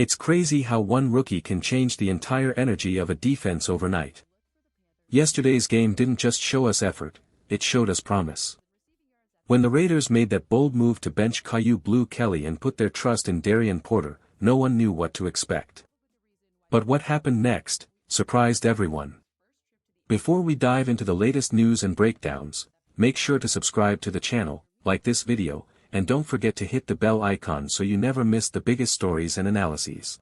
It's crazy how one rookie can change the entire energy of a defense overnight. Yesterday's game didn't just show us effort, it showed us promise. When the Raiders made that bold move to bench Caillou Blue Kelly and put their trust in Darian Porter, no one knew what to expect. But what happened next surprised everyone. Before we dive into the latest news and breakdowns, make sure to subscribe to the channel, like this video, and don't forget to hit the bell icon so you never miss the biggest stories and analyses.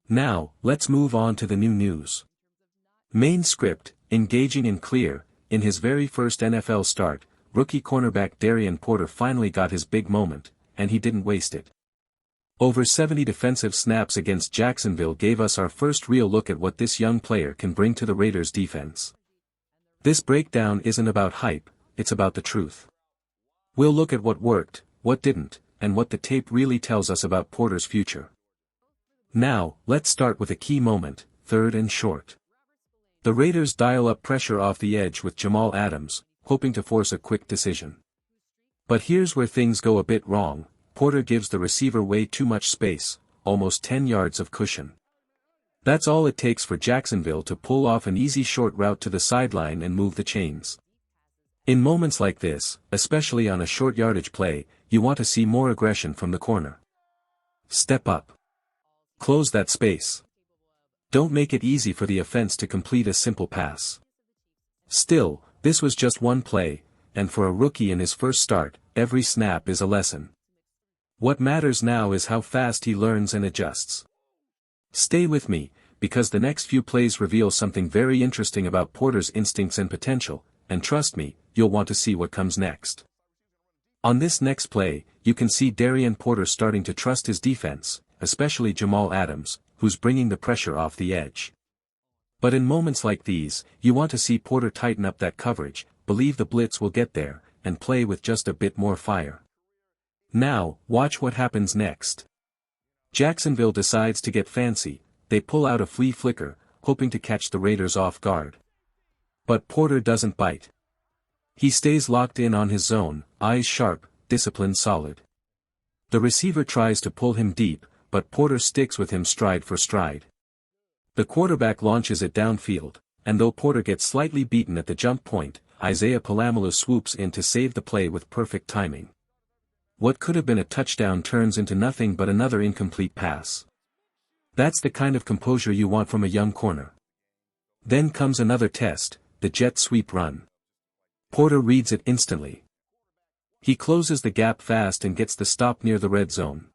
Now, let's move on to the new news. Main script, engaging and clear. In his very first NFL start, rookie cornerback Darian Porter finally got his big moment, and he didn't waste it. Over 70 defensive snaps against Jacksonville gave us our first real look at what this young player can bring to the Raiders' defense. This breakdown isn't about hype, it's about the truth. We'll look at what worked, what didn't, and what the tape really tells us about Porter's future. Now, let's start with a key moment, 3rd and short. The Raiders dial up pressure off the edge with Jamal Adams, hoping to force a quick decision. But here's where things go a bit wrong. Porter gives the receiver way too much space, almost 10 yards of cushion. That's all it takes for Jacksonville to pull off an easy short route to the sideline and move the chains. In moments like this, especially on a short yardage play, you want to see more aggression from the corner. Step up. Close that space. Don't make it easy for the offense to complete a simple pass. Still, this was just one play, and for a rookie in his first start, every snap is a lesson. What matters now is how fast he learns and adjusts. Stay with me, because the next few plays reveal something very interesting about Porter's instincts and potential, and trust me, you'll want to see what comes next. On this next play, you can see Darian Porter starting to trust his defense, especially Jamal Adams, who's bringing the pressure off the edge. But in moments like these, you want to see Porter tighten up that coverage, believe the blitz will get there, and play with just a bit more fire. Now, watch what happens next. Jacksonville decides to get fancy, they pull out a flea flicker, hoping to catch the Raiders off guard. But Porter doesn't bite. He stays locked in on his zone, eyes sharp, discipline solid. The receiver tries to pull him deep, but Porter sticks with him stride for stride. The quarterback launches it downfield, and though Porter gets slightly beaten at the jump point, Isaiah Palamalou swoops in to save the play with perfect timing. What could have been a touchdown turns into nothing but another incomplete pass. That's the kind of composure you want from a young corner. Then comes another test, the jet sweep run. Porter reads it instantly. He closes the gap fast and gets the stop near the red zone.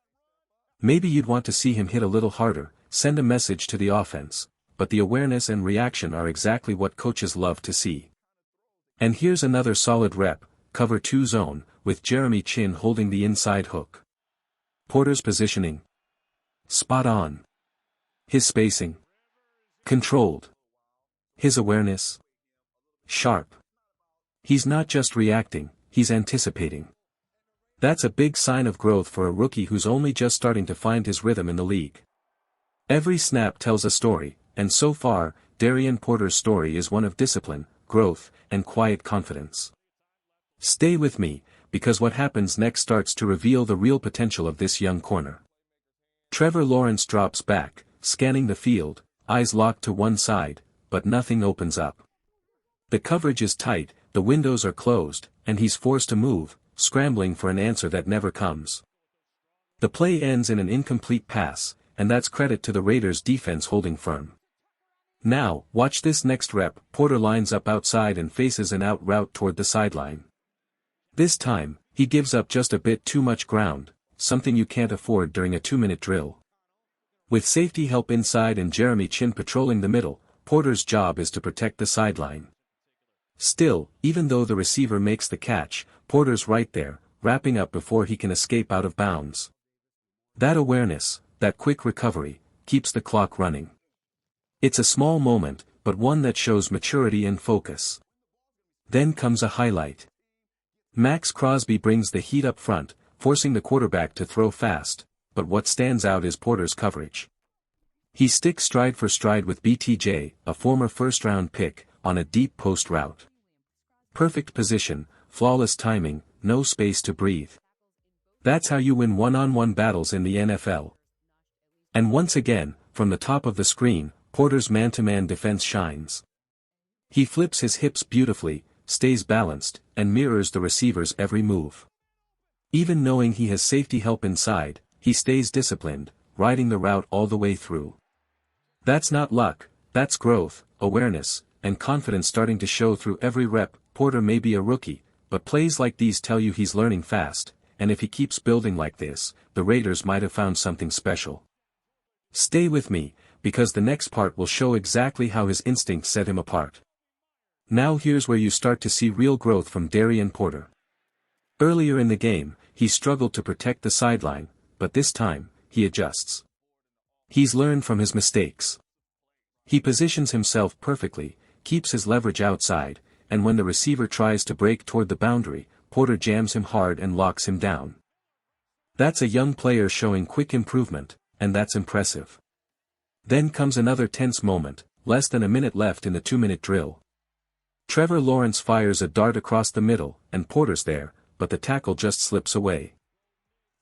Maybe you'd want to see him hit a little harder, send a message to the offense, but the awareness and reaction are exactly what coaches love to see. And here's another solid rep, cover 2 zone, with Jeremy Chinn holding the inside hook. Porter's positioning. Spot on. His spacing. Controlled. His awareness. Sharp. He's not just reacting, he's anticipating. That's a big sign of growth for a rookie who's only just starting to find his rhythm in the league. Every snap tells a story, and so far, Darian Porter's story is one of discipline, growth, and quiet confidence. Stay with me, because what happens next starts to reveal the real potential of this young corner. Trevor Lawrence drops back, scanning the field, eyes locked to one side, but nothing opens up. The coverage is tight, the windows are closed, and he's forced to move, scrambling for an answer that never comes. The play ends in an incomplete pass, and that's credit to the Raiders' defense holding firm. Now, watch this next rep. Porter lines up outside and faces an out route toward the sideline. This time, he gives up just a bit too much ground, something you can't afford during a 2-minute drill. With safety help inside and Jeremy Chinn patrolling the middle, Porter's job is to protect the sideline. Still, even though the receiver makes the catch, Porter's right there, wrapping up before he can escape out of bounds. That awareness, that quick recovery, keeps the clock running. It's a small moment, but one that shows maturity and focus. Then comes a highlight. Max Crosby brings the heat up front, forcing the quarterback to throw fast, but what stands out is Porter's coverage. He sticks stride for stride with BTJ, a former first-round pick, on a deep post route. Perfect position, flawless timing, no space to breathe. That's how you win one-on-one battles in the NFL. And once again, from the top of the screen, Porter's man-to-man defense shines. He flips his hips beautifully, stays balanced, and mirrors the receiver's every move. Even knowing he has safety help inside, he stays disciplined, riding the route all the way through. That's not luck, that's growth, awareness, and confidence starting to show through every rep. Porter may be a rookie, but plays like these tell you he's learning fast, and if he keeps building like this, the Raiders might have found something special. Stay with me, because the next part will show exactly how his instincts set him apart. Now here's where you start to see real growth from Darian Porter. Earlier in the game, he struggled to protect the sideline, but this time, he adjusts. He's learned from his mistakes. He positions himself perfectly, keeps his leverage outside, and when the receiver tries to break toward the boundary, Porter jams him hard and locks him down. That's a young player showing quick improvement, and that's impressive. Then comes another tense moment, less than a minute left in the 2-minute drill. Trevor Lawrence fires a dart across the middle, and Porter's there, but the tackle just slips away.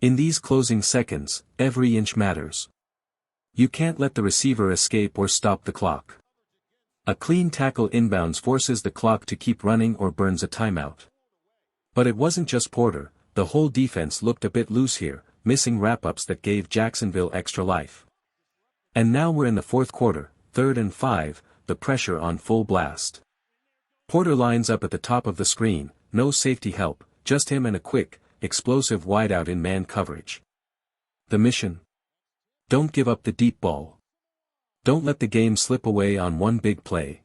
In these closing seconds, every inch matters. You can't let the receiver escape or stop the clock. A clean tackle inbounds forces the clock to keep running or burns a timeout. But it wasn't just Porter, the whole defense looked a bit loose here, missing wrap-ups that gave Jacksonville extra life. And now we're in the fourth quarter, 3rd and 5, the pressure on full blast. Porter lines up at the top of the screen, no safety help, just him and a quick, explosive wideout in man coverage. The mission? Don't give up the deep ball. Don't let the game slip away on one big play.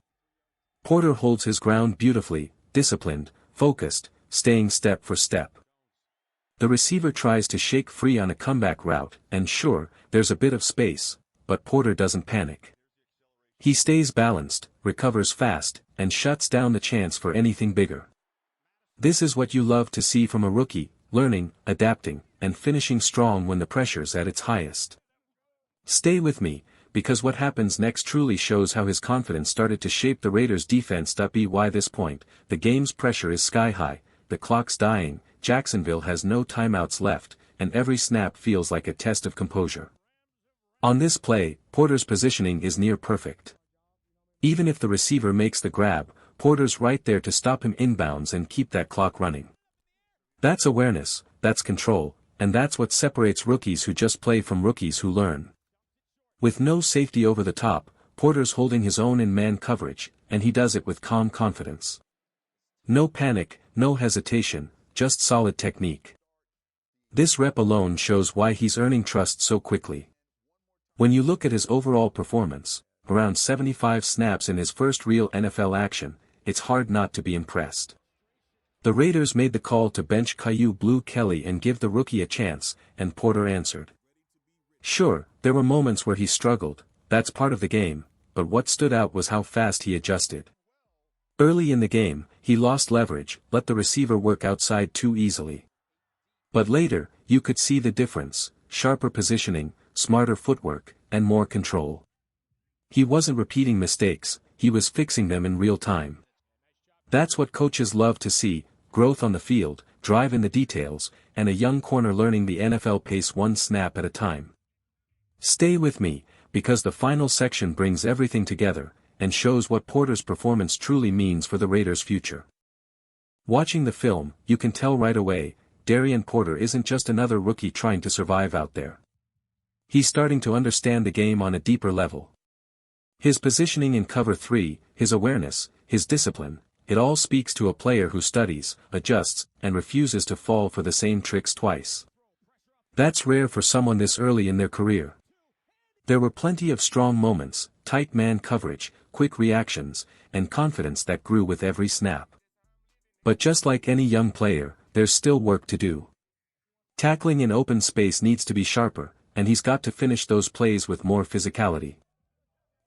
Porter holds his ground beautifully, disciplined, focused, staying step for step. The receiver tries to shake free on a comeback route, and sure, there's a bit of space, but Porter doesn't panic. He stays balanced, recovers fast, and shuts down the chance for anything bigger. This is what you love to see from a rookie, learning, adapting, and finishing strong when the pressure's at its highest. Stay with me, because what happens next truly shows how his confidence started to shape the Raiders' defense. By this point, the game's pressure is sky-high, the clock's dying, Jacksonville has no timeouts left, and every snap feels like a test of composure. On this play, Porter's positioning is near perfect. Even if the receiver makes the grab, Porter's right there to stop him inbounds and keep that clock running. That's awareness, that's control, and that's what separates rookies who just play from rookies who learn. With no safety over the top, Porter's holding his own in man coverage, and he does it with calm confidence. No panic, no hesitation, just solid technique. This rep alone shows why he's earning trust so quickly. When you look at his overall performance, around 75 snaps in his first real NFL action, it's hard not to be impressed. The Raiders made the call to bench Kyu Blue Kelly and give the rookie a chance, and Porter answered. Sure, there were moments where he struggled, that's part of the game, but what stood out was how fast he adjusted. Early in the game, he lost leverage, let the receiver work outside too easily. But later, you could see the difference, sharper positioning, smarter footwork, and more control. He wasn't repeating mistakes, he was fixing them in real time. That's what coaches love to see, growth on the field, drive in the details, and a young corner learning the NFL pace one snap at a time. Stay with me, because the final section brings everything together, and shows what Porter's performance truly means for the Raiders' future. Watching the film, you can tell right away, Darian Porter isn't just another rookie trying to survive out there. He's starting to understand the game on a deeper level. His positioning in cover 3, his awareness, his discipline, it all speaks to a player who studies, adjusts, and refuses to fall for the same tricks twice. That's rare for someone this early in their career. There were plenty of strong moments, tight man coverage, quick reactions, and confidence that grew with every snap. But just like any young player, there's still work to do. Tackling in open space needs to be sharper, and he's got to finish those plays with more physicality.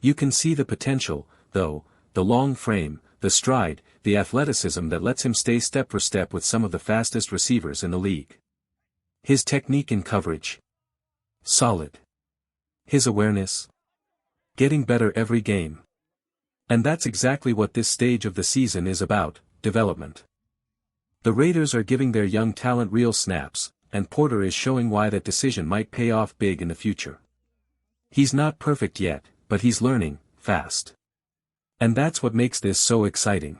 You can see the potential, though, the long frame, the stride, the athleticism that lets him stay step for step with some of the fastest receivers in the league. His technique in coverage. Solid. His awareness. Getting better every game. And that's exactly what this stage of the season is about, development. The Raiders are giving their young talent real snaps, and Porter is showing why that decision might pay off big in the future. He's not perfect yet, but he's learning, fast. And that's what makes this so exciting.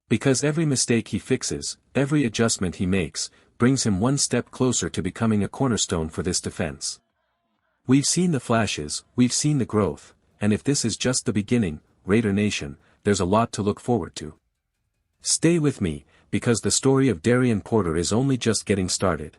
Because every mistake he fixes, every adjustment he makes, brings him one step closer to becoming a cornerstone for this defense. We've seen the flashes, we've seen the growth, and if this is just the beginning, Raider Nation, there's a lot to look forward to. Stay with me, because the story of Darian Porter is only just getting started.